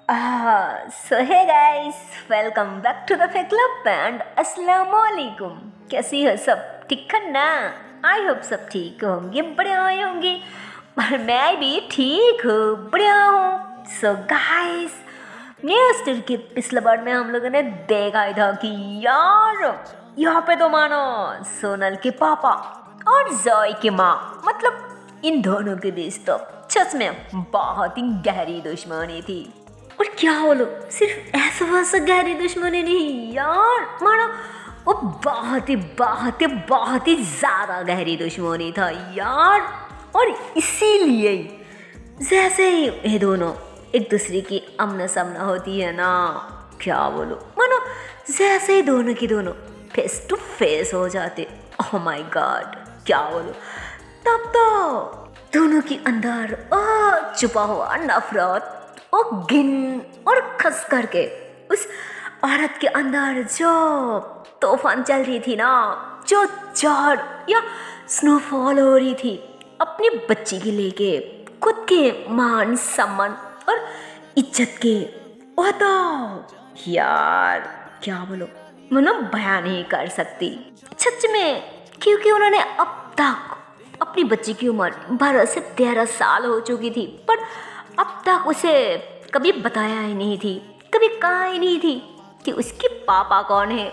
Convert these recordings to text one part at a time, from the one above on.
So hey guys, welcome back to the fake club and अस्सलाम वालेकुम। कैसी हो सब? ठीक है ना? आई होप सब ठीक होंगे, बढ़िया होंगे और मैं भी ठीक हूँ, बढ़िया हूँ। सो गाइस, न्यूज़ के पिछले बार में हम लोगों ने देखा ही था कि यार यहाँ पे तो मानो सोनल के पापा और जॉय की माँ, मतलब इन दोनों के बीच तो सच में बहुत ही गहरी दुश्मनी थी। और क्या बोलो, सिर्फ ऐसा वैसा गहरी दुश्मनी नहीं यार, मानो वो बहुत ही ज़्यादा गहरी दुश्मनी था यार। और इसीलिए जैसे ही ये दोनों एक दूसरे की आमना सामना होती है ना, क्या बोलो, मानो जैसे ही दोनों की दोनों फेस टू फेस हो जाते, ओह माय गॉड, क्या बोलो, तब तो दोनों के अंदर छुपा हुआ नफरत और घिन और खस करके उस औरत के अंदर जो तूफान चल रही थी ना, जो झाड़ या स्नोफॉल हो रही थी अपनी बच्ची के लेके, खुद के मान सम्मान और इज्जत के, वो तो यार क्या बोलो, मैं बयान नहीं कर सकती सच में। क्योंकि उन्होंने अब तक अपनी बच्ची की उम्र 12 से 13 साल हो चुकी थी, पर अब तक उसे कभी बताया ही नहीं थी, कभी कहा ही नहीं थी कि उसके पापा कौन है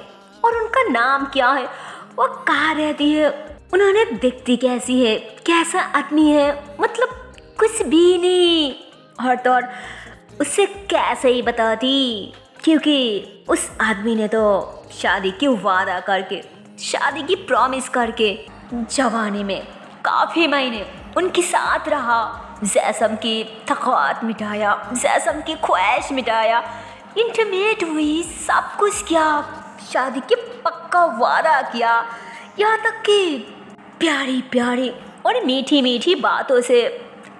और उनका नाम क्या है, वो कहाँ रहती है, उन्होंने दिखती कैसी है, कैसा आदमी है, मतलब कुछ भी नहीं। और तो और उससे कैसे ही बताती, क्योंकि उस आदमी ने तो शादी की वादा करके, शादी की प्रॉमिस करके जवानी में काफ़ी महीने उनके साथ रहा, जैसम की थकावट मिटाया, जैसम की ख्वाहिश मिटाया, इंटीमेट हुई, सब कुछ किया, शादी की पक्का वादा किया, यहाँ तक कि प्यारी प्यारी और मीठी मीठी बातों से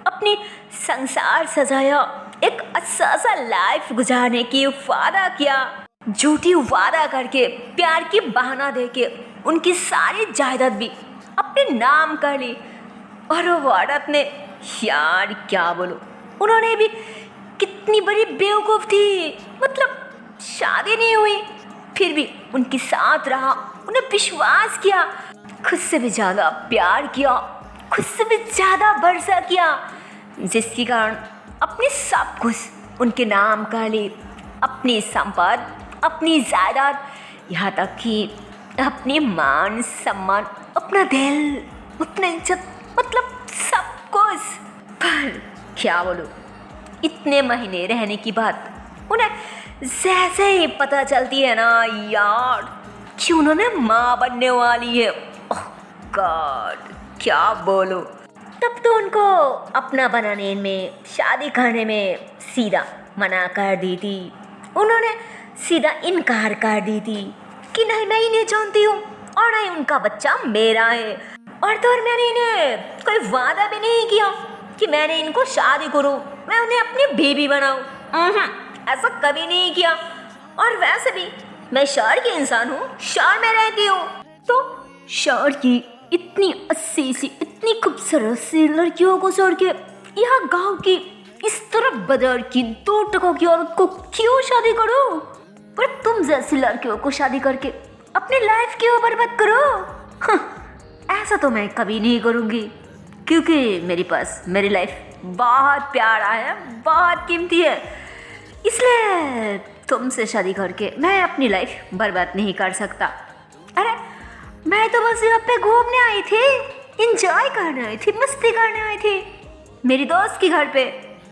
अपनी संसार सजाया, एक अच्छा सा लाइफ गुजारने की वादा किया, झूठी वादा करके प्यार की बहाना देके उनकी सारी जायदाद भी अपने नाम कर ली। और वो औरत ने, यार क्या बोलूं, उन्होंने भी कितनी बड़ी बेवकूफ़ थी, मतलब शादी नहीं हुई फिर भी उनके साथ रहा, उन्हें विश्वास किया, खुद से भी ज़्यादा प्यार किया, खुद से भी ज़्यादा भरोसा किया, जिसके कारण अपनी सब कुछ उनके नाम कर ली, अपनी संपत्ति, अपनी जायदाद, यहाँ तक कि अपनी मान सम्मान, अपना दिल, अपना इज्जत, मतलब सब कुछ। पर क्या बोलूं, इतने महीने रहने की बात उन्हें जैसे ही पता चलती है ना यार कि उन्होंने माँ बनने वाली है, ओह गॉड, क्या बोलो, तब तो उनको अपना बनाने में, शादी करने में सीधा मना कर दी थी, उन्होंने सीधा इनकार कर दी थी कि नहीं, नहीं जानती हूँ और नहीं उनका बच्चा मेरा है। और तो और मैंने इन्हें कोई वादा भी नहीं किया कि मैंने इनको शादी करूँ, मैं उन्हें अपनी बीवी बनाऊँ, ऐसा कभी नहीं किया। और वैसे भी मैं शहर की इंसान हूँ, शहर में रहती हूँ, तो शहर की इतनी अस्सी सी, इतनी खूबसूरत सी लड़कियों को छोड़ के यहाँ गांव की इस तरह बाजार की 2 टकों की औरत को क्यों शादी करो? पर तुम जैसी लड़कियों को शादी करके अपनी लाइफ क्यों बर्बाद करो? ऐसा तो मैं कभी नहीं करूँगी, क्योंकि मेरे पास मेरी लाइफ बहुत प्यारा है, बहुत कीमती है, इसलिए तुमसे शादी करके मैं अपनी लाइफ बर्बाद नहीं कर सकता। अरे मैं तो बस यहाँ पे घूमने आई थी, इंजॉय करने आई थी, मस्ती करने आई थी मेरी दोस्त के घर पे।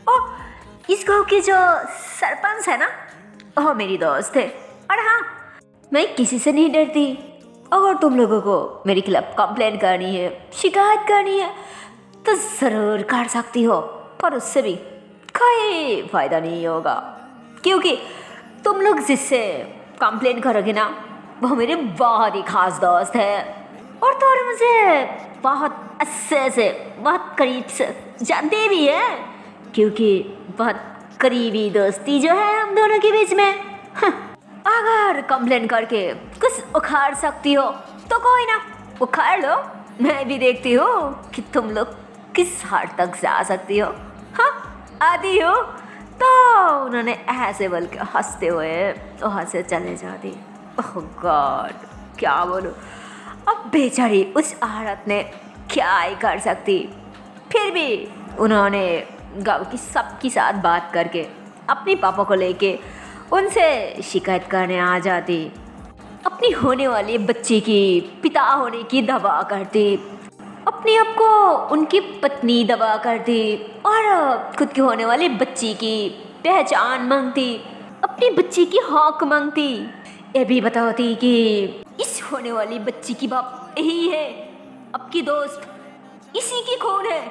और इस गाँव की जो सरपंच है ना, वो मेरी दोस्त है। और हाँ, मैं किसी से नहीं डरती, अगर तुम लोगों को मेरे खिलाफ कंप्लेन करनी है, शिकायत करनी है, तो ज़रूर कर सकती हो, पर उससे भी कोई फ़ायदा नहीं होगा, क्योंकि तुम लोग जिससे कंप्लेन करोगे ना, वो मेरे बहुत ही ख़ास दोस्त है, और तो और मुझे बहुत अच्छे से, बहुत करीब से जानते भी है, क्योंकि बहुत करीबी दोस्ती जो है हम दोनों के बीच में। अगर कंप्लेन करके कुछ उखाड़ सकती हो तो कोई ना, उखाड़ लो, मैं भी देखती हूँ कि तुम लोग किस हद तक जा सकती हो। हाँ, आती हो तो उन्होंने ऐसे बोल के हंसते हुए वहाँ से चले जाते। ओह गॉड, क्या बोलूँ, अब बेचारी उस औरत ने क्या ही कर सकती। फिर भी उन्होंने गाँव की सबके साथ बात करके अपने पापा को लेके उनसे शिकायत करने आ जाती। अपनी होने वाली बच्ची की पिता होने की दवा करती, अपने आप को उनकी पत्नी दवा करती और खुद की होने वाली बच्ची की पहचान मांगती, अपनी बच्ची की हक मांगती। ये भी बताती कि इस होने वाली बच्ची की बाप यही है, आपकी दोस्त, इसी की खून है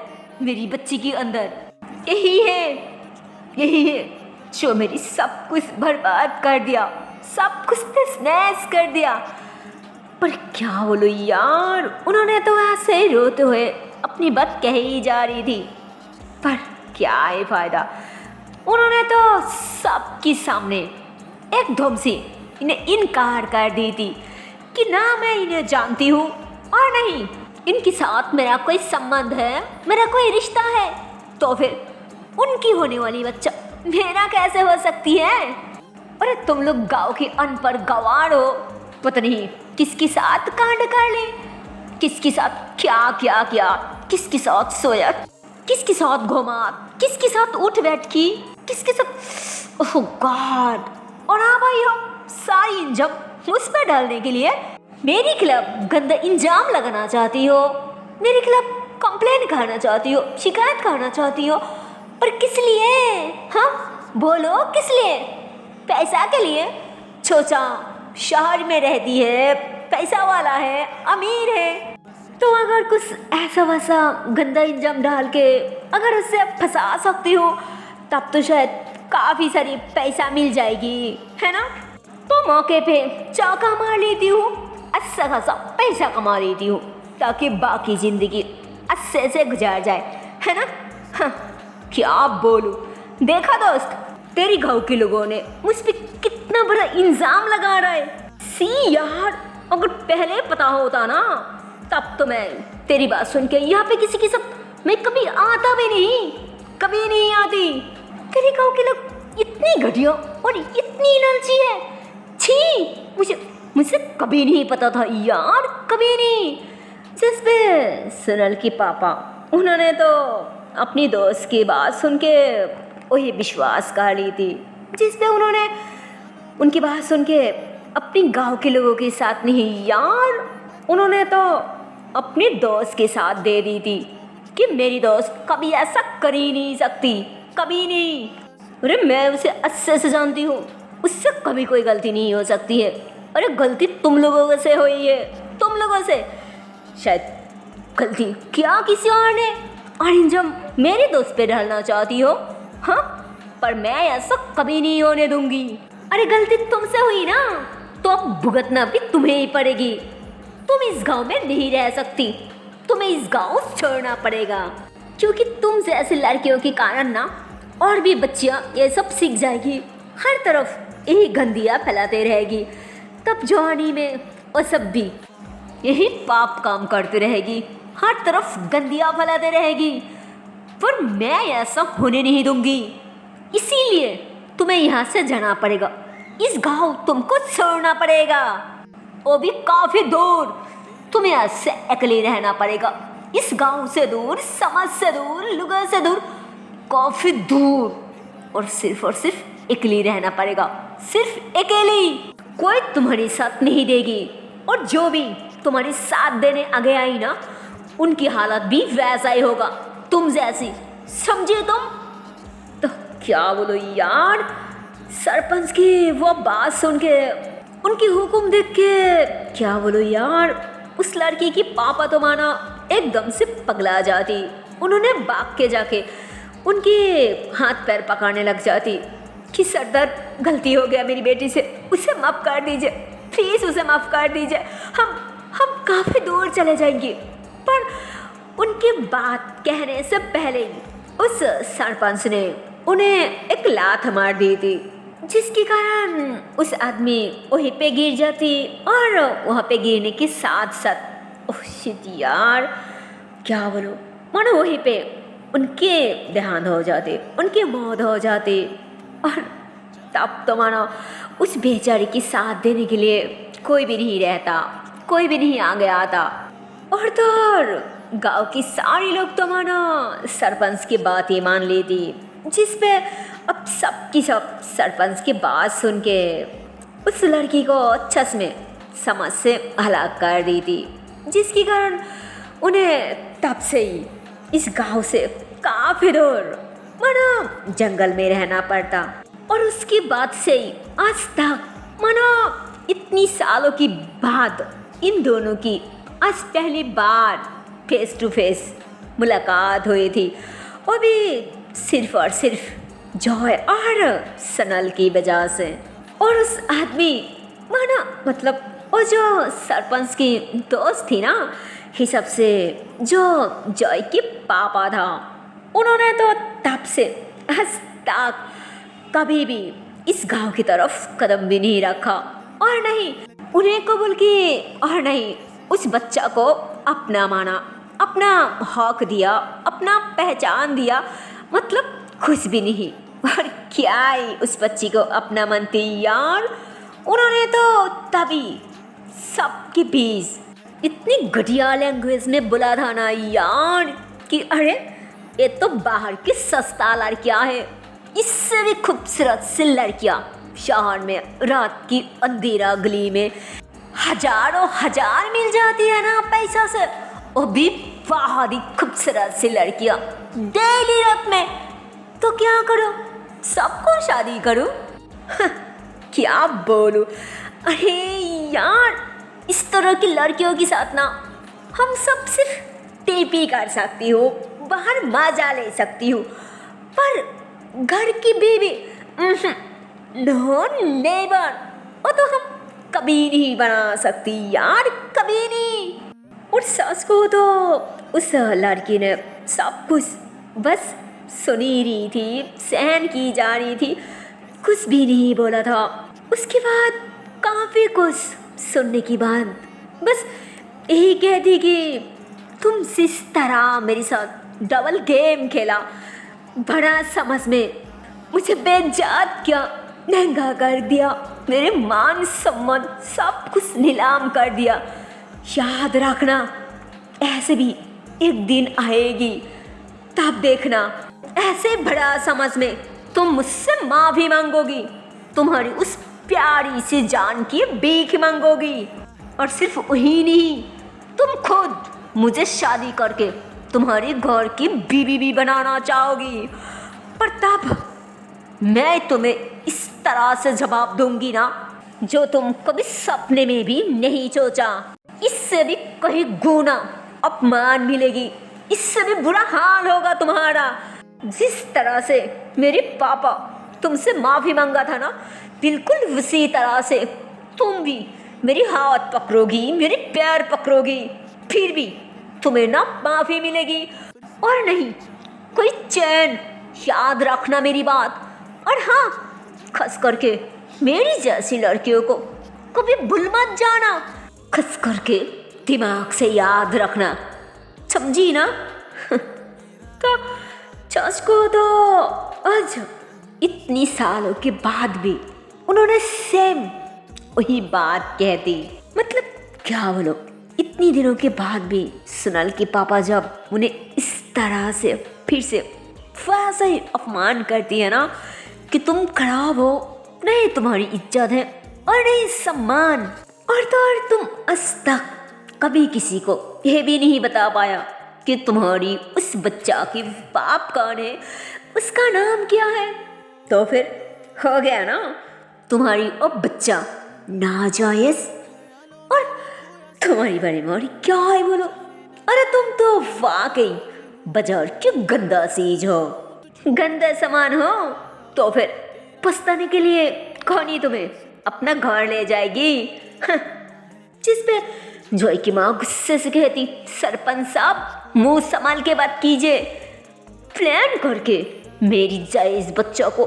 मेरी बच्ची के अंदर, यही है जो मेरी सब कुछ बर्बाद कर दिया, सब कुछ तहस-नहस कर दिया। पर क्या बोलो यार, उन्होंने तो ऐसे ही रोते हुए अपनी बात कह ही जा रही थी, पर क्या ही फायदा। उन्होंने तो सबके सामने एकदम से इन्हें इनकार कर दी थी कि ना मैं इन्हें जानती हूँ और नहीं इनके साथ मेरा कोई संबंध है, मेरा कोई रिश्ता है, तो फिर उनकी होने वाली बच्चा मेरा कैसे हो सकती है। अरे तुम लोग गाँव के अनपढ़ गंवार हो, पता नहीं किसके साथ कांड कर ले, किसके साथ क्या क्या किया, किसके साथ सोया, किसके साथ घुमा, किसके साथ उठ बैठ की, किसके साथ, ओह गॉड। और हाँ भाई, हो सारी इंजाम उस पर डालने के लिए मेरे खिलाफ गंदा इंजाम लगाना चाहती हो, मेरे खिलाफ कंप्लेन करना चाहती हो, शिकायत करना चाहती हो। और किस लिए? हाँ बोलो, किस लिए? पैसा के लिए? छोचा शहर में रहती है, पैसा वाला है, अमीर है, तो अगर कुछ ऐसा वैसा गंदा इंजाम डाल के अगर उससे आप फंसा सकती हो तब तो शायद काफ़ी सारी पैसा मिल जाएगी, है ना। तो मौके पे चाका मार लेती हूँ, अच्छा खासा पैसा कमा लेती हूँ ताकि बाकी ज़िंदगी अच्छे से गुजार जाए, है ना। हाँ, क्या बोलूँ। देखा दोस्त, तेरी गाँव के लोगों ने मुझ पे कितना बड़ा इल्ज़ाम लगा रहा है। सी यार, अगर पहले पता होता ना तब तो मैं तेरी बात सुन के यहाँ पे किसी के साथ मैं कभी आता भी नहीं, कभी नहीं आती। तेरे गाँव के लोग इतनी घटिया और इतनी लालची है, छी, मुझे कभी नहीं पता था यार, कभी नहीं। जिस पे सुनल के पापा, उन्होंने तो अपनी दोस्त की बात सुन के वही विश्वास कर ली थी, जिस पे उन्होंने उनकी बात सुन के अपने गांव के लोगों के साथ नहीं यार, उन्होंने तो अपने दोस्त के साथ दे दी थी कि मेरी दोस्त कभी ऐसा कर ही नहीं सकती, कभी नहीं। अरे मैं उसे अच्छे से जानती हूँ, उससे कभी कोई गलती नहीं हो सकती है। अरे गलती तुम लोगों से हुई है, तुम लोगों से। शायद गलती क्या किसी और ने, और जब मेरे दोस्त पे डालना चाहती हो, हाँ, पर मैं ऐसा कभी नहीं होने दूंगी। अरे गलती तुमसे हुई ना, तो अब भुगतना भी तुम्हें ही पड़ेगी। तुम इस गांव में नहीं रह सकती, तुम्हें इस गांव छोड़ना पड़ेगा, क्योंकि तुम जैसे लड़कियों के कारण ना और भी बच्चियां ये सब सीख जाएगी, हर तरफ यही गंदियाँ फैलाते रहेगी, तब जवानी में और सब भी यही पाप काम करती रहेगी, हर तरफ गंदियाँ फैलाते रहेगी। पर मैं ऐसा होने नहीं दूंगी, इसीलिए तुम्हें यहाँ से जाना पड़ेगा, इस गांव तुमको छोड़ना पड़ेगा, वो भी काफ़ी दूर। तुम्हें ऐसे अकेले रहना पड़ेगा, इस गांव से दूर, समाज से दूर, लोगों से दूर, काफ़ी दूर, और सिर्फ अकेली रहना पड़ेगा, सिर्फ अकेली। कोई तुम्हारी साथ नहीं देगी, और जो भी तुम्हारी साथ देने आगे आई ना, उनकी हालत भी वैसा ही होगा तुम जैसी, समझे तुम। तो क्या बोलो यार, सरपंच की वो बात सुन के, उनकी हुक्म देख के, क्या बोलो यार, उस लड़की की पापा तो माना एकदम से पगला जाती। उन्होंने भाग के जाके उनके हाथ पैर पकड़ने लग जाती कि सरदार, गलती हो गया मेरी बेटी से, उसे माफ़ कर दीजिए, प्लीज़ उसे माफ़ कर दीजिए, हम काफ़ी दूर चले जाएंगे। पर उनकी बात कहने से पहले ही उस सरपंच ने उन्हें एक लात मार दी थी, जिसके कारण उस आदमी वहीं पे गिर जाती, और वहाँ पे गिरने के साथ साथ, ओह शिट यार, क्या बोलो, मानो वहीं पे उनके देहांत हो जाते, उनके मौत हो जाते। और तब तो मानो उस बेचारी की साथ देने के लिए कोई भी नहीं रहता, कोई भी नहीं आगे आता। और तो और गांव की सारी लोग तो मानो सरपंच की बात ही मान लेती, जिस पे अब सब की सब सरपंच की बात सुन के उस लड़की को छस में समझ से हलाक कर दी थी, जिसके कारण उन्हें तब से ही इस गांव से काफी दूर मानो जंगल में रहना पड़ता। और उसके बाद से ही आज तक मानो इतनी सालों की बाद इन दोनों की आज पहली बार फेस टू फेस मुलाकात हुई थी, वो भी सिर्फ और सिर्फ जॉय और सनल की वजह से। और उस आदमी माना मतलब वो जो सरपंच की दोस्त थी ना, हिसाब से जो जॉय के पापा था, उन्होंने तो तब से आज तक कभी भी इस गांव की तरफ कदम भी नहीं रखा, और नहीं उन्हें कबूल की, और नहीं उस बच्चा को अपना माना, अपना हक दिया, अपना पहचान दिया, मतलब खुश भी नहीं। और क्या ही उस बच्ची को अपना मानती यार। उन्होंने तो तभी सबके बीच इतनी घटिया लैंग्वेज में बोला था ना यार कि अरे ये तो बाहर की सस्ता लड़कियां है, इससे भी खूबसूरत सी लड़कियां शहर में रात की अंधेरा गली में हजारों हजार मिल जाती है ना पैसा से, वो भी बहुत ही खूबसूरत सी लड़कियां डेली रात में। तो क्या करो, सबको शादी करो। क्या बोलूं, अरे यार इस तरह की लड़कियों के साथ ना हम सब सिर्फ टेपी कर सकती हो, बाहर मजा ले सकती हो, पर घर की बीवी नो नेवर, वो तो हम कभी नहीं बना सकती यार, कभी नहीं। और सच को तो उस लड़की ने सब कुछ बस सुनी रही थी, सहन की जा रही थी, कुछ भी नहीं बोला था। उसके बाद काफी कुछ सुनने के बाद बस यही कहती कि तुम जिस तरह मेरे साथ डबल गेम खेला, बड़ा समझ में मुझे बेइज्जत किया, नंगा कर दिया, मेरे मान सम्मान सब कुछ नीलाम कर दिया। याद रखना ऐसे भी एक दिन आएगी, तब देखना ऐसे बड़ा समझ में तुम मुझसे माफी मांगोगी, तुम्हारी उस प्यारी सी जान की भीख मांगोगी। और सिर्फ वही नहीं, तुम खुद मुझे शादी करके तुम्हारी घर की बीवी भी बनाना चाहोगी, पर तब मैं तुम्हें इस तरह से जवाब दूंगी ना जो तुम कभी सपने में भी नहीं सोचा। इससे भी कहीं गुना अपमान मिलेगी, इससे भी बुरा हाल होगा तुम्हारा। जिस तरह से मेरे पापा तुमसे माफी मांगा था ना, बिल्कुल उसी तरह से तुम भी मेरी हाथ पकड़ोगी, मेरे पैर पकड़ोगी, फिर भी तुम्हें ना माफी मिलेगी और नहीं कोई चैन। याद रखना मेरी बात। और हाँ, खास करके मेरी जैसी लड़कियों को कभी भूल मत जाना, खास करके दिमाग से याद रखना, समझी ना। तो चाच को तो आज इतनी सालों के बाद भी उन्होंने सेम वही बात कह दी। मतलब क्या बोलो, इतनी दिनों के बाद भी सुनल के पापा जब उन्हें इस तरह से फिर से वैसा ही अपमान करती है ना कि तुम खराब हो, नहीं तुम्हारी इज्जत है और नहीं सम्मान, और तो और तुम आज तक कभी किसी को यह भी नहीं बता पाया कि तुम्हारी उस बच्चा की बाप कौन है, उसका नाम क्या है, तो फिर हो गया ना तुम्हारी वो बच्चा नाजायज। और तुम्हारी बड़ी मोरी क्या है बोलो, अरे तुम तो वाकई बाजार की गंदा चीज हो, गंदा सामान हो, तो फिर पछताने के लिए कौन ही तुम्हें अपना घर ले जाएगी। जिस पे जॉय की माँ गुस्से से कहती, सरपंच साहब मुंह संभाल के बात कीजिए, प्लान करके मेरी जायज बच्चा को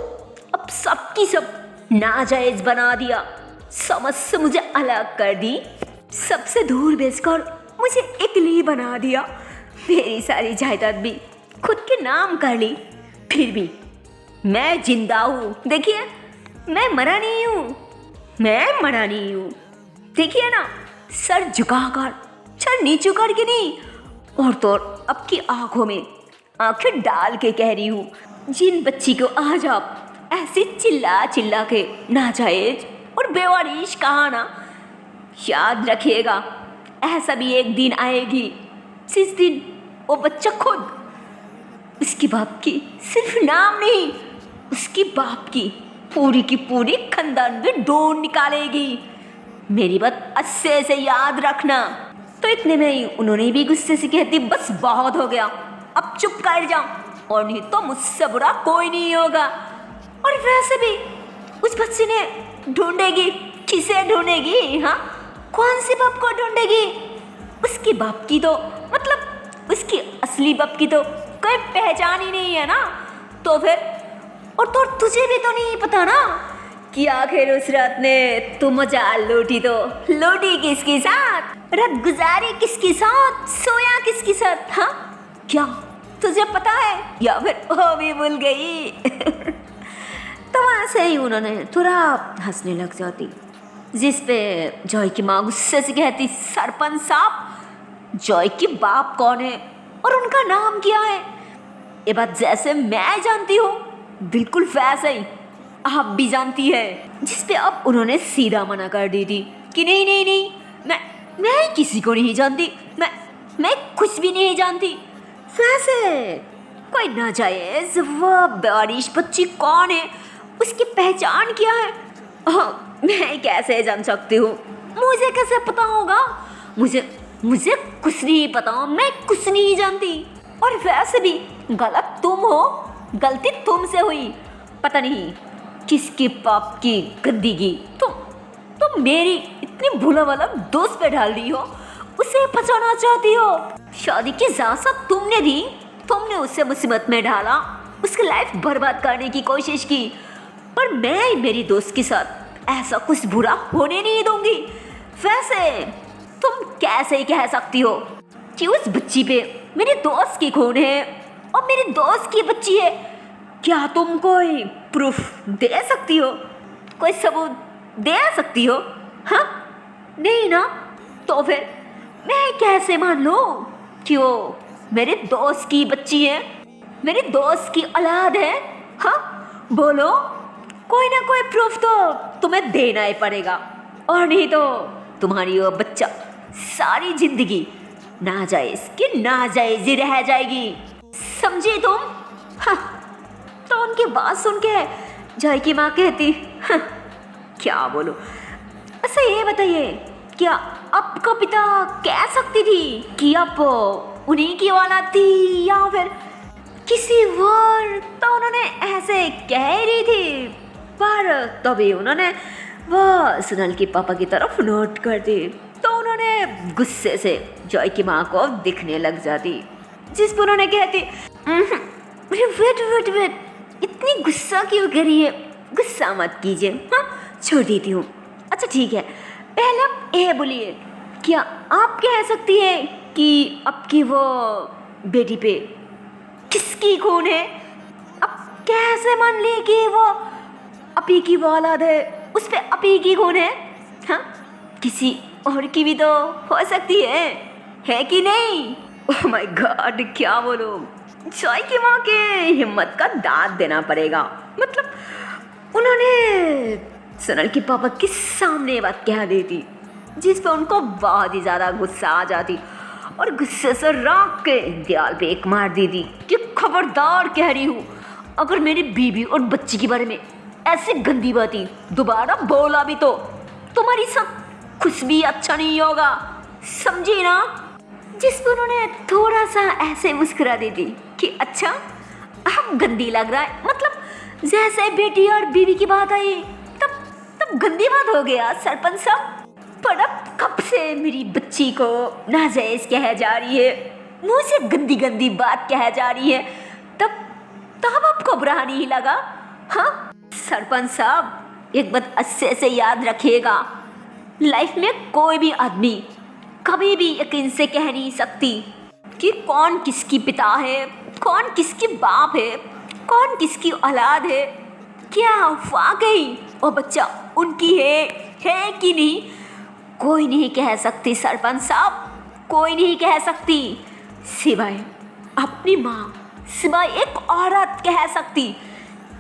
अब सबकी सब नाजायज बना दिया, समझ से मुझे अलग कर दी, सबसे दूर भेजकर मुझे अकेली बना दिया, मेरी सारी जायदाद भी खुद के नाम कर ली, फिर भी मैं जिंदा हूँ। देखिए, मैं मरा नहीं हूँ, मैं मरा नहीं हूँ। देखिए ना, सर झुकाकर, सर नीचे करके नहीं, और तो और आपकी आंखों में आंखें डाल के कह रही हूँ, जिन बच्ची को आज आप ऐसे चिल्ला चिल्ला के नाजायज और बेवारिश कहा ना, याद रखिएगा, ऐसा भी एक दिन आएगी जिस दिन वो बच्चा खुद उसके बाप की सिर्फ नाम नहीं, उसकी बाप की पूरी खानदान में डोर निकालेगी। मेरी बात अच्छे से याद रखना। तो इतने में ही उन्होंने भी गुस्से से कहती, बस बहुत हो गया, अब चुप कर जाओ, और नहीं तो मुझसे बुरा कोई नहीं होगा। और वैसे भी उस बच्चे ने ढूंढेगी, किसे ढूंढेगी? हाँ, कौन से बाप को ढूंढेगी? उसकी बाप की तो मतलब उसकी असली बाप की तो कोई पहचान ही नहीं है ना। तो फिर और तो तुझे भी तो नहीं पता ना कि आखिर उस रात ने तू मजा लूटी तो लूटी किसके साथ, रात गुजारी किसके साथ, सोया किसके साथ? हाँ, क्या तुझे पता है या फिर वो भी भूल गई? तो वहाँ से ही उन्होंने थोड़ा हंसने लग जाती, जिस पे जॉय की माँ गुस्से से कहती, सरपंच साहब, जॉय की बाप कौन है और उनका नाम क्या है? ये बात जैसे मैं जानती हूँ, बिल्कुल वैसे ही आप भी जानती है। जिस पे अब उन्होंने सीधा मना कर दी थी कि नहीं नहीं नहीं, मैं किसी को नहीं जानती, मैं कुछ भी नहीं जानती। वैसे कोई नाजायज वो बारिश बच्ची कौन है, उसकी पहचान क्या है, मैं कैसे जान सकती हूँ? मुझे कैसे पता होगा? मुझे कुछ नहीं पता, मैं कुछ नहीं जानती। और वैसे भी गलत तुम हो, गलती तुमसे हुई, पता नहीं किसके पाप की गंदगी तुम मेरी इतनी भूला वाला दोस्त पे डाल रही हो, उसे बचाना चाहती हो। शादी की इजाजत तुमने दी, तुमने उसे मुसीबत में डाला, उसकी लाइफ बर्बाद करने की कोशिश की, पर मैं मेरी दोस्त के साथ ऐसा कुछ बुरा होने नहीं दूंगी। वैसे तुम कैसे कह सकती हो कि उस बच्ची पे मेरे दोस्त की खून है और मेरे दोस्त की बच्ची है? क्या तुम कोई प्रूफ दे सकती हो, कोई सबूत दे सकती हो? हाँ, नहीं ना, तो फिर मैं कैसे मान लूं कि वो मेरे दोस्त की बच्ची है, मेरे दोस्त की औलाद है? हाँ, बोलो, कोई ना कोई प्रूफ तो तुम्हें देना ही पड़ेगा, और नहीं तो तुम्हारी वो बच्चा सारी जिंदगी नाजायज ही रह जाएगी, समझी तुम? हाँ, तो उनकी बात सुन के जॉय की माँ कहती, हाँ, क्या बोलो? अच्छा ये बताइए, क्या आपका पिता कह सकती थी कि आप उन्हीं की औलाद थी या फिर किसी और? तो उन्होंने ऐसे कह रही थी, पर तभी उन्होंने वो सुनल के पापा की तरफ नोट कर दी, तो उन्होंने गुस्से से जॉय की माँ को दिखने लग जाती, जिस पर उन्होंने कहती, वेट, इतनी गुस्सा क्यों कर रही है? गुस्सा मत कीजिए, हाँ, छोड़ देती हूँ। अच्छा ठीक है, पहले आप ये बोलिए, क्या आप कह सकती है कि आपकी वो बेटी पे किसकी खून है? आप कैसे मान ली कि वो अपी की वो औलाद है, उस पे अपी की खून है? हाँ, किसी और की भी तो हो सकती है कि नहीं? ओह माय गॉड, क्या बोलो? जॉय की माँ के हिम्मत का दाद देना पड़ेगा। मतलब उन्होंने सुनल के पापा के सामने बात कह दी थी, जिस पे उनको बहुत ही ज़्यादा गुस्सा आ जाती और गुस्से से राख के दीवार पे एक मार दी थी कि खबरदार कह रही हूँ, अगर मेरी बीवी और बच्ची के बारे में ऐसी गंदी बातें दोबारा बोला भी तो तुम्हारी साथ कुछ भी अच्छा नहीं होगा, समझी ना? जिस पर उन्होंने थोड़ा सा ऐसे मुस्कुरा दी थी कि अच्छा, अब गंदी लग रहा है, मतलब जैसे बेटी और बीवी की बात आई तब गंदी बात हो गया सरपंच साहब। पर अब कब से मेरी बच्ची को नाजायज कहा जा रही है, मुँह से गंदी बात कहा जा रही है, तब आपको बुरा नहीं लगा? हाँ सरपंच साहब, एक बात अच्छे से याद रखिएगा, लाइफ में कोई भी आदमी कभी भी यकीन से कह नहीं सकती कि कौन किसकी पिता है, कौन किसकी बाप है, कौन किसकी औलाद है, क्या वाकई वो बच्चा उनकी है कि नहीं, कोई नहीं कह सकती सरपंच साहब, कोई नहीं कह सकती, सिवाय अपनी माँ, सिवाय एक औरत कह सकती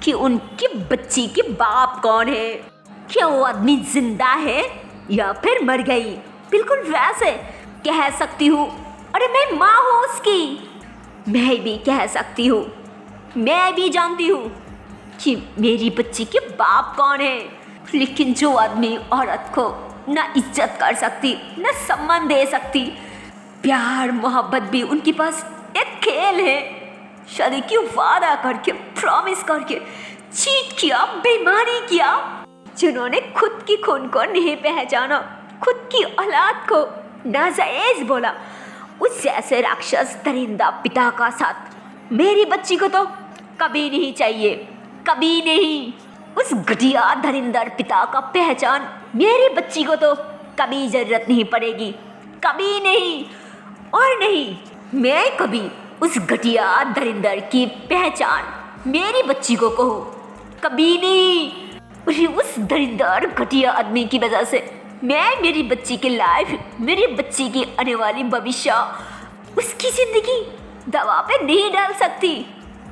कि उनकी बच्ची के बाप कौन है, क्या वो आदमी जिंदा है या फिर मर गई। बिल्कुल वैसे कह सकती हूँ, अरे मैं माँ हूँ उसकी, मैं भी कह सकती हूँ, मैं भी जानती हूँ कि मेरी बच्ची के बाप कौन है। लेकिन जो आदमी औरत को ना इज्जत कर सकती, ना सम्मान दे सकती, प्यार मोहब्बत भी उनके पास एक खेल है, शादी की वादा करके, प्रॉमिस करके चीट किया, बेईमानी किया, जिन्होंने खुद की खून को नहीं पहचाना, खुद की औलाद को नाजायज बोला, उस जैसे राक्षस दरिंदा पिता का साथ मेरी बच्ची को तो कभी नहीं चाहिए, कभी नहीं। उस घटिया दरिंदर पिता का पहचान मेरी बच्ची को तो कभी जरूरत नहीं पड़ेगी, कभी नहीं। और नहीं, मैं कभी उस घटिया दरिंदर की पहचान मेरी बच्ची को कहूँ, कभी नहीं। उस दरिंदर घटिया आदमी की वजह से मैं मेरी बच्ची की लाइफ, मेरी बच्ची की आने वाली भविष्य, उसकी जिंदगी दवा पे नहीं डाल सकती,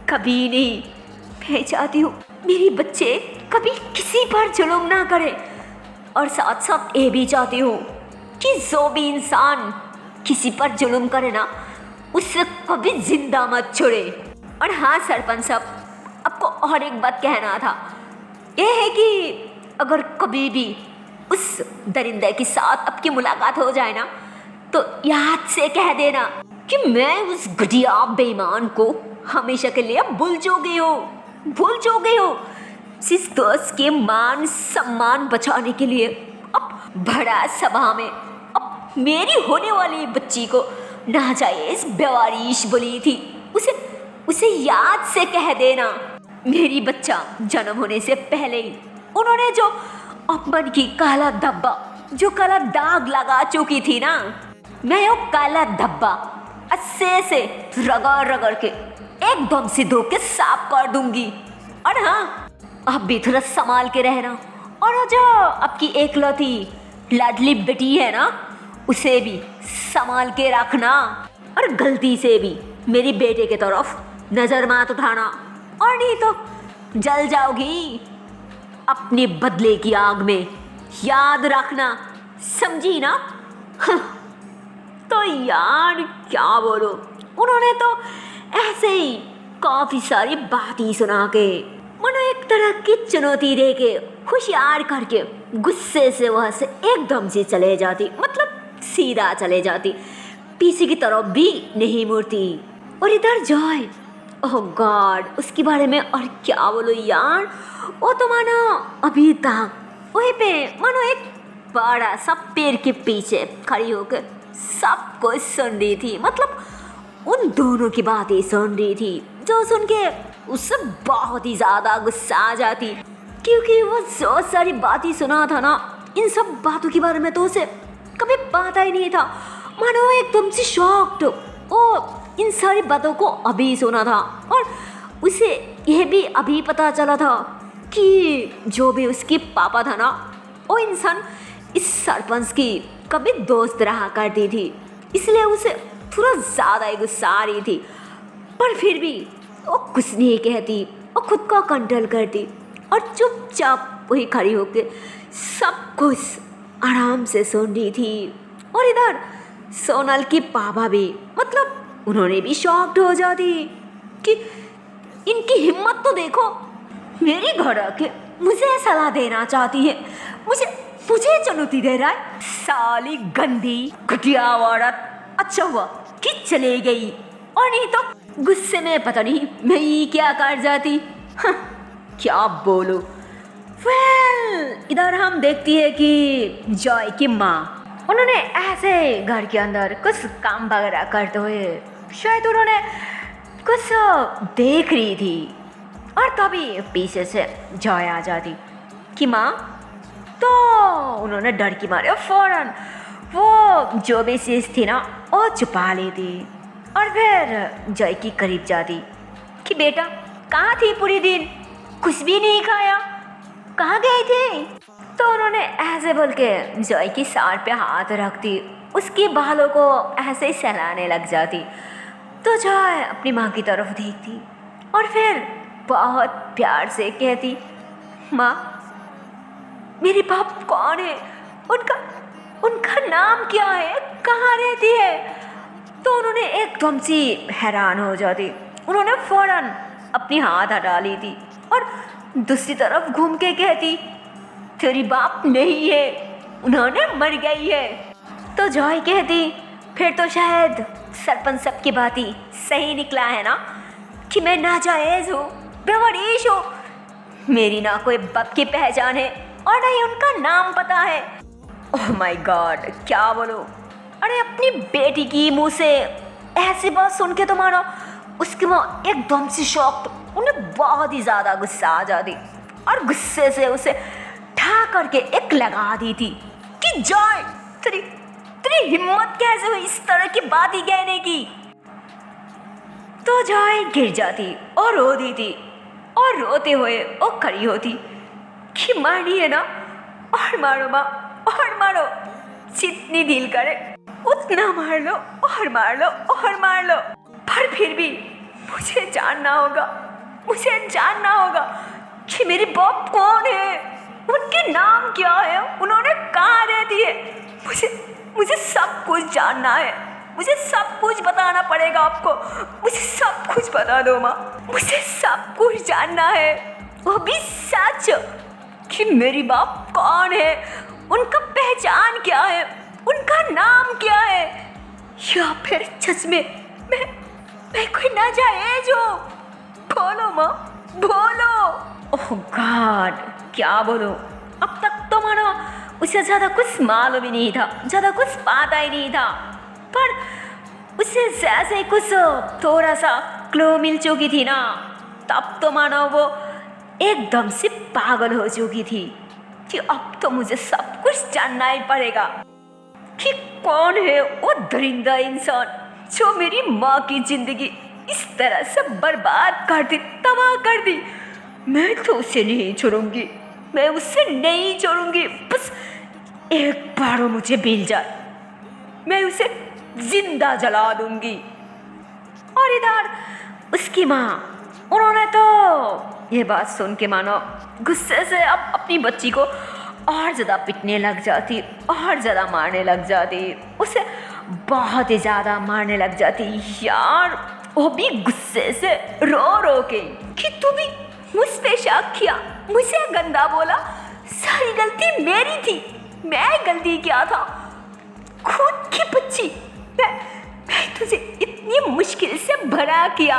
कभी नहीं। मैं चाहती हूँ मेरी बच्चे कभी किसी पर जुल्म ना करे, और साथ साथ ये भी चाहती हूँ कि जो भी इंसान किसी पर जुल्म करे ना, उससे कभी जिंदा मत छोड़े। और हाँ सरपंच साहब, आपको और एक बात कहना था, यह है कि अगर कभी भी उस दरिंदे के साथ आपकी मुलाकात हो जाए ना, तो याद से कह देना कि मैं उस घटिया बेईमान को हमेशा के लिए भूल चुकी हूँ। जिस दोस्त के मान सम्मान बचाने के लिए अब बड़ा सभा में अब मेरी होने वाली बच्ची को नाजायज बेवारिश बोली थी, उसे याद से कह देना। मेरी बच्चा जन्म होने से पहले ही उन्होंने जो अपमान की काला धब्बा, जो काला दाग लगा चुकी थी ना, मैं वो काला धब्बा अच्छे से रगड़ के एकदम से धो के साफ कर दूंगी। और हाँ, आप भी थोड़ा संभाल के रहना, और वो जो आपकी एकलौती लाडली बेटी है ना, उसे भी संभाल के रखना, और गलती से भी मेरी बेटे की तरफ नजर मत उठाना, और नहीं तो जल जाओगी अपने बदले की आग में, याद रखना, समझी ना। तो यार क्या बोलो, उन्होंने तो ऐसे ही काफी सारी बातें सुना के, मनो एक तरह की चुनौती दे के, होशियार करके गुस्से से वहां से एकदम से चले जाती, मतलब सीधा चले जाती, पीछे की तरफ भी नहीं मुड़ती। और इधर जॉय, ओह गॉड, उसके बारे में और क्या बोलो यार, वो तो मानो अभी तक वहीं पे मानो एक बड़ा सा पेड़ के पीछे खड़ी होकर सब कुछ सुन रही थी, मतलब उन दोनों की बातें सुन रही थी, जो सुन के उससे बहुत ही ज्यादा गुस्सा आ जाती, क्योंकि वो जो सारी बातें सुना था ना, इन सब बातों के बारे में तो उसे कभी पता ही नहीं था, मानो एकदम से शॉक्ड, ओ इन सारी बातों को अभी सुना था, और उसे यह भी अभी पता चला था कि जो भी उसके पापा था ना, वो इंसान इस सरपंच की कभी दोस्त रहा करती थी, इसलिए उसे थोड़ा ज़्यादा ही गुस्सा आ रही थी। पर फिर भी वो कुछ नहीं कहती, वो खुद को कंट्रोल करती और चुपचाप वही खड़ी होकर सब कुछ आराम से सुन रही थी। और इधर सोनल की पापा भी, मतलब उन्होंने भी शॉक्ड हो जाती कि इनकी हिम्मत तो देखो, मेरी घर आके मुझे सलाह देना चाहती है, मुझे चुनौती दे रहा है, साली गंदी घटिया औरत। अच्छा हुआ कि चले गई, और नहीं तो गुस्से में पता नहीं मैं ये क्या कर जाती। क्या बोलो। इधर हम देखती है कि जॉय की माँ, उन्होंने ऐसे घर के अंदर कुछ काम वगैरह करते हुए शायद उन्होंने कुछ देख रही थी, और तभी पीछे से जॉय आ जाती कि माँ, तो उन्होंने डर की मारे फौरन वो जो भी चीज़ थी ना वो छुपा ली थी, और फिर जॉय के करीब जाती कि बेटा कहाँ थी पूरी दिन, कुछ भी नहीं खाया, कहाँ गए थे। तो उन्होंने ऐसे बोल के जॉय की सार पे हाथ रखती, उसके बालों को ऐसे ही सहलाने लग जाती। तो जॉय अपनी माँ की तरफ देखती और फिर बहुत प्यार से कहती, माँ मेरे बाप कौन है, उनका उनका नाम क्या है, कहाँ रहती है। तो उन्होंने एकदम से हैरान हो जाती। उन्होंने फौरन अपनी हाथ हटा ली थी और दूसरी तरफ घूम के कहती, तेरी बाप नहीं है, उन्होंने मर गई है। तो जॉय कहती, फिर तो शायद सरपंच सब की बात ही सही निकला है ना, कि मैं नाजायज़ हूँ, बेवरीश हूँ। मेरी ना कोई बाप की पहचान है और ना ही उनका नाम पता है। ओह माय गॉड, क्या बोलो। अरे अपनी बेटी की मुंह से ऐसी बात सुन के तो मानो उसकी माँ एकदम से शॉक्ड, उन्हें बहुत ही ज़्यादा गुस्सा आ जाती और गुस्से से उसे ठा करके एक लगा दी थी कि जॉय तेरी तेरी हिम्मत कैसे हुई इस तरह की बात ही कहने की। तो जॉय गिर जाती और रो दी थी और रोते हुए वो खड़ी होती कि मारनी है ना, और मारो माँ, और मारो, जितनी दिल करे उतना मार लो और मार लो और मार लो। पर फिर भी मुझे जानना होगा, मुझे जानना होगा कि मेरी बाप कौन है, उनके नाम क्या है, उन्होंने कहाँ रहती है। मुझे सब कुछ जानना है, मुझे सब कुछ बताना पड़ेगा आपको, मुझे सब कुछ बता दो माँ, मुझे सब कुछ जानना है, वो भी सच, कि मेरी बाप कौन है, उनका पहचान क्या है, उनका नाम क्या है, या फिर सच में मैं कोई नाजायज हूँ। बोलो माँ, बोलो। ओह गॉड, क्या बोलो। अब तक तो मानो उसे ज़्यादा कुछ मालूम ही नहीं था, ज़्यादा कुछ पता ही नहीं था, पर उसे जैसे कुछ थोड़ा सा क्लू मिल चुकी थी ना, तब तो मानो वो एकदम से पागल हो चुकी थी कि अब तो मुझे सब कुछ जानना ही पड़ेगा कि कौन है वो दरिंदा इंसान जो मेरी माँ की जिंदगी इस तरह से बर्बाद कर दी, तबाह कर दी। मैं तो उसे नहीं छोड़ूंगी, मैं उसे नहीं छोड़ूंगी। बस एक बार वो मुझे मिल जाए, मैं उसे जिंदा जला दूंगी। और इधर उसकी माँ, उन्होंने तो ये बात सुन के मानो गुस्से से अब अपनी बच्ची को और ज़्यादा पिटने लग जाती, और ज़्यादा मारने लग जाती, उसे बहुत ही ज़्यादा मारने लग जाती यार। वो भी गुस्से से रो रो के कि तू भी मुझ पे शक किया, मुझे गंदा बोला, सारी गलती मेरी थी, मैं गलती क्या था, खुद की बच्ची, मैं तुझे इतनी मुश्किल से बड़ा किया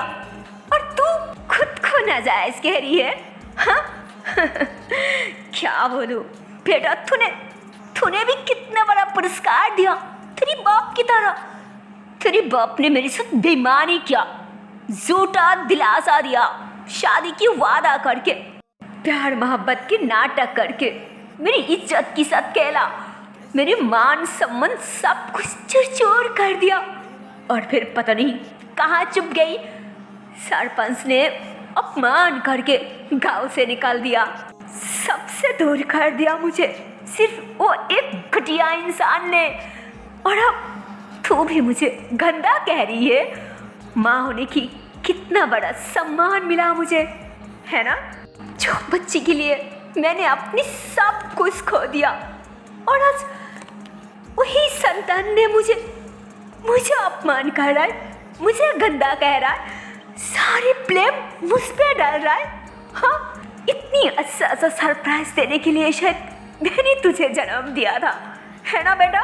और तू खुद को नाजायज कह रही है, हाँ? क्या बोलूं बेटा, तूने भी कितना बड़ा पुरस्कार दिया तेरी बाप की तरह। तेरी बाप ने मेरे साथ बेईमानी किया, झूठा दिलासा दिया, शादी की वादा करके, प्यार मोहब्बत के नाटक करके मेरी इज्जत की साथ कहला, मेरे मान सम्मान सब कुछ चूर-चूर कर दिया। और फिर पता नहीं कहाँ चुप गई, सरपंच ने अपमान करके गांव से निकाल दिया, सबसे दूर कर दिया मुझे, सिर्फ वो एक घटिया इंसान ने। और अब तू भी मुझे गंदा कह रही है। माँ होने की कितना बड़ा सम्मान मिला मुझे, है ना, जो बच्ची के लिए मैंने अपनी सब कुछ खो दिया, और आज वही संतान ने मुझे अपमान कर रहा है, मुझे गंदा कह रहा है, सारे ब्लेम मुझ पे डाल रहा है। हाँ, इतनी अच्छा सरप्राइज देने के लिए शायद मैंने तुझे जन्म दिया था, है ना बेटा।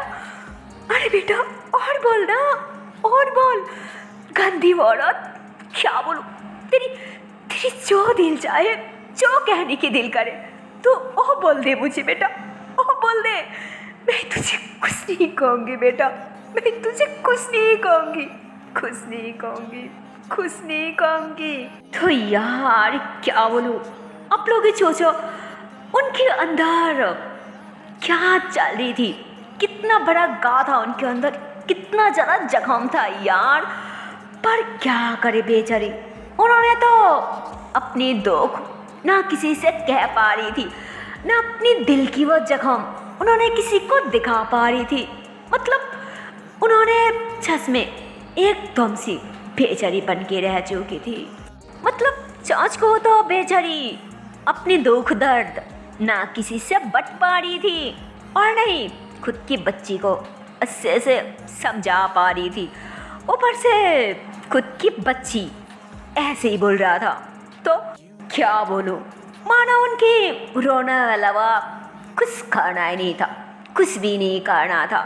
अरे बेटा और बोल ना, और बोल, गंदी औरत, क्या बोलूं, तेरी जो दिल चाहे, जो कहने की दिल करे तो ओ बोल दे मुझे बेटा, ओ बोल दे, मैं तुझे कुछ नहीं कहूँगी बेटा, मैं तुझे कुछ नहीं कहूँगी, कुछ नहीं कहूँगी, कुछ नहीं कहूँगी। तो यार क्या बोलूँ, आप लोग ही सोचो उनके अंदर क्या चल रही थी, कितना बड़ा गा था उनके अंदर, कितना ज़्यादा जख्म था यार। पर क्या करे बेचारी, उन्होंने तो अपनी दुख ना किसी से कह पा रही थी, ना अपनी दिल की वो जख्म उन्होंने किसी को दिखा पा रही थी। मतलब उन्होंने सच में एकदम सी बेचारी बन के रह चुकी थी। मतलब सच को तो बेचारी अपनी दुख दर्द ना किसी से बट पा रही थी और नहीं खुद की बच्ची को अच्छे से समझा पा रही थी। ऊपर से खुद की बच्ची ऐसे ही बोल रहा था तो क्या बोलूं, मानो उनकी रोना अलावा कुछ करना ही नहीं था, कुछ भी नहीं करना था।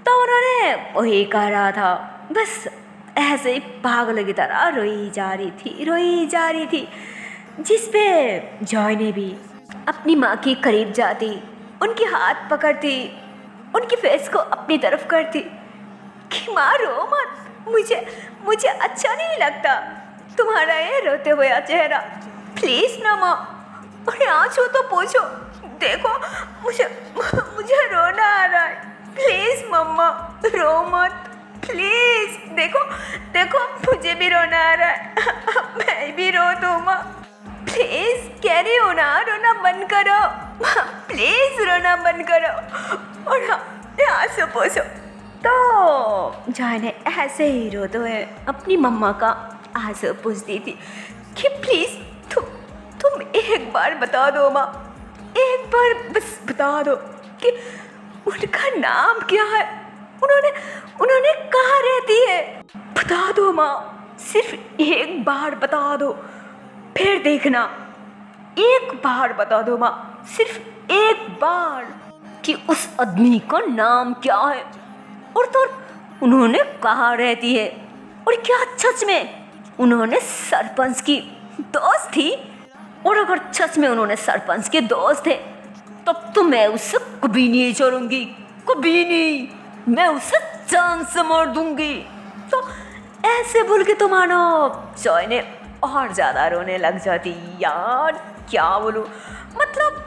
तो उन्होंने वही कह रहा था, बस ऐसे ही पागल की तरह रोई जा रही थी। जिस पे जॉय ने भी अपनी माँ के करीब जाती, उनके हाथ पकड़ती, उनकी फेस को अपनी तरफ करती कि माँ रो मत, मुझे अच्छा नहीं लगता तुम्हारा ये रोते हुए चेहरा, प्लीज ना माँ, और आंसू तो पूछो, देखो मुझे रोना आ रहा है, प्लीज मम्मा रो मत, प्लीज देखो मुझे भी रोना आ रहा है, मैं भी रो दूँ माँ, प्लीज कह रही हो ना, रोना बंद करो प्लीज रोना बंद करो, और आंसू पोछो। तो जॉय ने ऐसे ही रोते हुए अपनी मम्मा का आंसू पूछती थी कि प्लीज तुम एक बार बता दो माँ, एक बार बस बता दो कि उनका नाम क्या है, उन्होंने कहाँ रहती है, बता दो माँ, सिर्फ एक बार बता दो, फिर देखना, एक बार बता दो माँ, सिर्फ एक बार कि उस आदमी का नाम क्या है और तो उन्होंने कहाँ रहती है, और क्या सच में उन्होंने सरपंच की दोस्त थी, और अगर सच में उन्होंने सरपंच के दोस्त थे तब तो मैं उससे कभी नहीं छोड़ूंगी, कभी नहीं, मैं उसे जान से मार दूंगी। तो ऐसे बोल के तो मानो जॉय ने और ज़्यादा रोने लग जाती। यार क्या बोलूँ, मतलब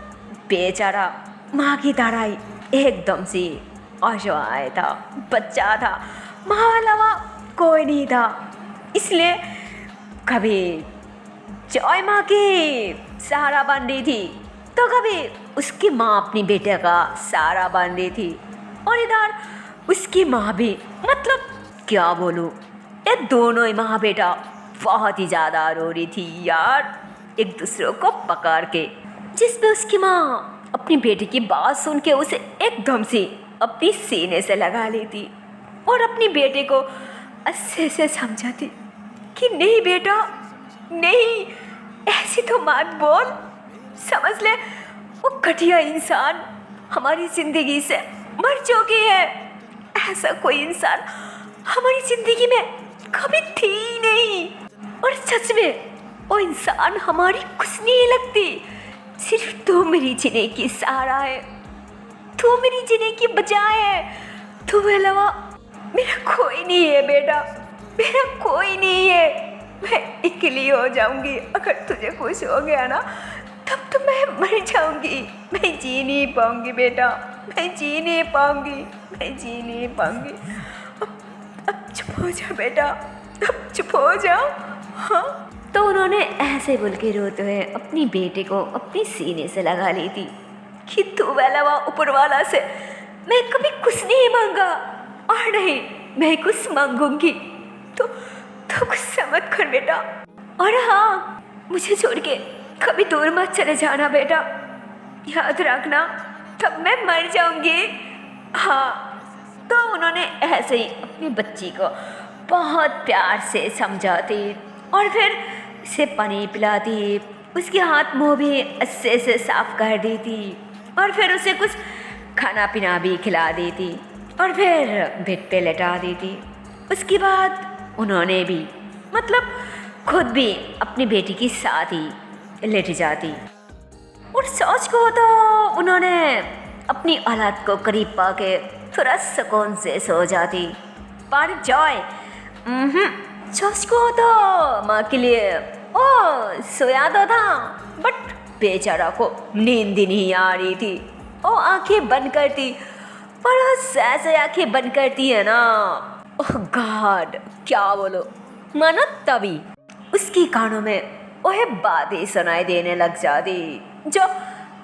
बेचारा माँ की तरह ही एकदम से असहाय था, बच्चा था, माँ अलावा कोई नहीं था। इसलिए कभी जॉय माँ की सहारा बन रही थी तो कभी उसकी माँ अपनी बेटे का सहारा बन रही थी, और इधर उसकी माँ भी, मतलब क्या बोलूँ, ये दोनों ही माँ बेटा बहुत ही ज़्यादा रो रही थी यार, एक दूसरे को पकड़ के, जिसमें उसकी माँ अपनी बेटी की बात सुन के उसे एकदम से अपनी सीने से लगा लेती और अपनी बेटे को अच्छे से समझाती कि नहीं बेटा, नहीं, ऐसी तो मत बोल, समझ ले वो घटिया इंसान हमारी ज़िंदगी से मर चुकी है, ऐसा कोई इंसान हमारी ज़िंदगी में कभी थी ही नहीं, और सच में वो इंसान हमारी कुछ नहीं लगती, सिर्फ तू मेरी जीने की सहारा है, तू मेरी जीने की बचाए है, तू अलावा मेरा कोई नहीं है बेटा, मेरा कोई नहीं है, मैं अकेली हो जाऊंगी, अगर तुझे कुछ हो गया ना तब तो मैं मर जाऊंगी, मैं जी नहीं पाऊंगी बेटा, मैं जी नहीं पाऊंगी। अब चुप हो जा बेटा, अब चुप हो जाओ। हाँ, तो उन्होंने ऐसे बोल के रोते हुए अपनी बेटे को अपनी सीने से लगा ली थी कि तू अलावा ऊपर वाला से मैं कभी कुछ नहीं मांगा, और नहीं मैं कुछ मांगूंगी तो कुछ समझ कर बेटा, और हाँ, मुझे छोड़ के कभी दूर मत चले जाना बेटा, याद रखना, तब मैं मर जाऊंगी। हाँ, तो उन्होंने ऐसे ही अपनी बच्ची को बहुत प्यार से समझाती और फिर उसे पानी पिलाती, उसके हाथ मुंह भी अच्छे से साफ कर देती और फिर उसे कुछ खाना पीना भी खिला देती और फिर बेड पे लेटा देती। उसके बाद उन्होंने भी, मतलब खुद भी अपनी बेटी के साथ ही लेट जाती और सोच को तो उन्होंने अपनी औलाद को करीब पाके थोड़ा सुकून से सो जाती। पर जॉय सोच को तो माँ के लिए सोया तो था, बट बेचारा को नींद ही नहीं आ रही थी। वो आंखें बंद करती, पर वो ऐसे आंखें बंद करती है ना, ओह गॉड, क्या बोलो, मानो तभी उसकी कानों में वह बातें सुनाई देने लग जाती जो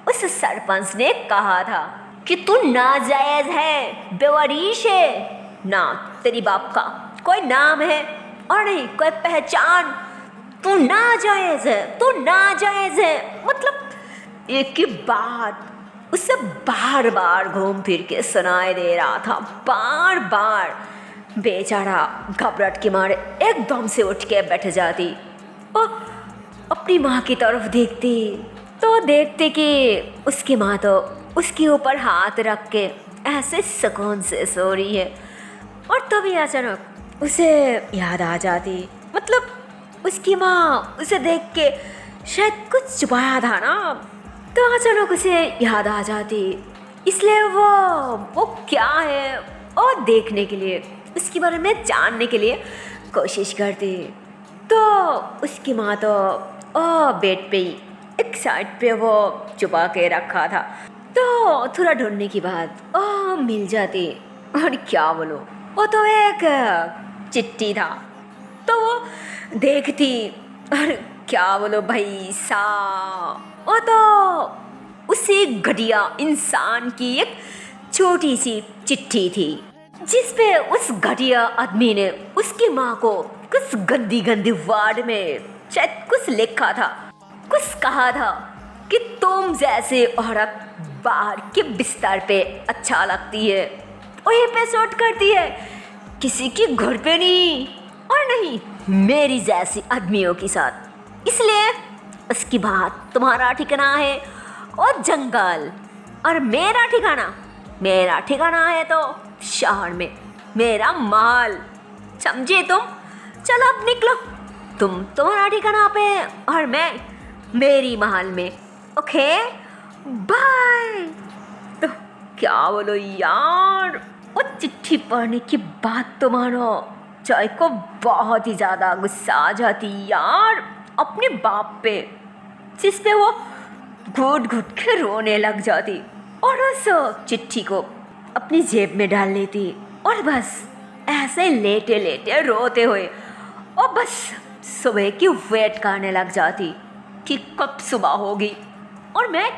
उस सरपंच ने कहा था कि तू नाजायज है, बेवरीश है ना, तेरी बाप का कोई नाम है और नहीं कोई पहचान, तू नाजायज है, तू नाजायज है। मतलब एक ही बात उसे बार बार घूम फिर के सुनाई दे रहा था, बार बार। बेचारा घबराहट के मारे एकदम से उठ के बैठ जाती और अपनी माँ की तरफ देखती तो देखते कि उसकी माँ तो उसके ऊपर हाथ रख के ऐसे सुकून से सो रही है। और तभी अचानक उसे याद आ जाती, मतलब उसकी माँ उसे देख के शायद कुछ छुपाया था ना, तो अचानक उसे याद आ जाती। इसलिए वो क्या है और देखने के लिए, उसके बारे में जानने के लिए कोशिश करती। तो उसकी माँ तो बेड पे ही एक साइड पे वो छुपा के रखा था। तो थोड़ा ढूंढने के बाद मिल जाती। और क्या बोलो, वो तो एक चिट्ठी था। तो वो देखती और क्या बोलो भाई साहब, वो तो उसी घटिया इंसान की एक छोटी सी चिट्ठी थी जिस पे उस घटिया आदमी ने उसकी माँ को कुछ गंदी गंदी वर्ड में शायद कुछ लिखा था, कुछ कहा था कि तुम जैसे औरत बाहर के बिस्तर पे अच्छा लगती है, वहीं पे सूट करती है, किसी के घर पे नहीं, और नहीं मेरी जैसी आदमियों के साथ। इसलिए उसकी बात तुम्हारा ठिकाना है और जंगल, और मेरा ठिकाना है तो शहर में, मेरा महल। समझे तुम? चलो अब निकलो, तुम तुम्हारा ठिकाना पे और मैं मेरी महल में। Okay bye. तो क्या बोलो यार, वो चिट्ठी पढ़ने के बाद तो मानो जय को बहुत ही ज़्यादा गुस्सा आ जाती यार अपने बाप पे, जिस पे वो घुट घुट के रोने लग जाती और उस चिट्ठी को अपनी जेब में डाल लेती और बस ऐसे लेटे लेटे रोते हुए और बस सुबह की वेट करने लग जाती कि कब सुबह होगी और मैं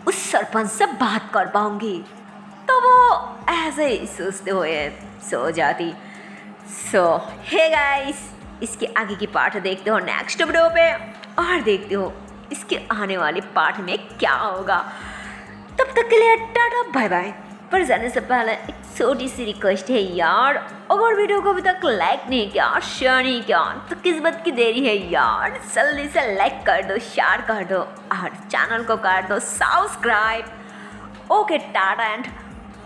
उस सरपंच से बात कर पाऊंगी। तो वो ऐसे ही सोचते हुए सो जाती। सो हे गाइस, इसके आगे की पार्ट देखते हो नेक्स्ट वीडियो पे और देखते हो इसके आने वाले पार्ट में क्या होगा। तब तक के लिए टाटा बाय बाय। पर जाने से पहले एक छोटी सी रिक्वेस्ट है यार, अगर वीडियो को अभी तक लाइक नहीं किया, शेयर नहीं किया तो किस बात की देरी है यार, जल्दी से लाइक कर दो, शेयर कर दो और चैनल को कर दो subscribe. Okay tata and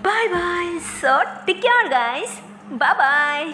bye bye. So take care guys, bye bye.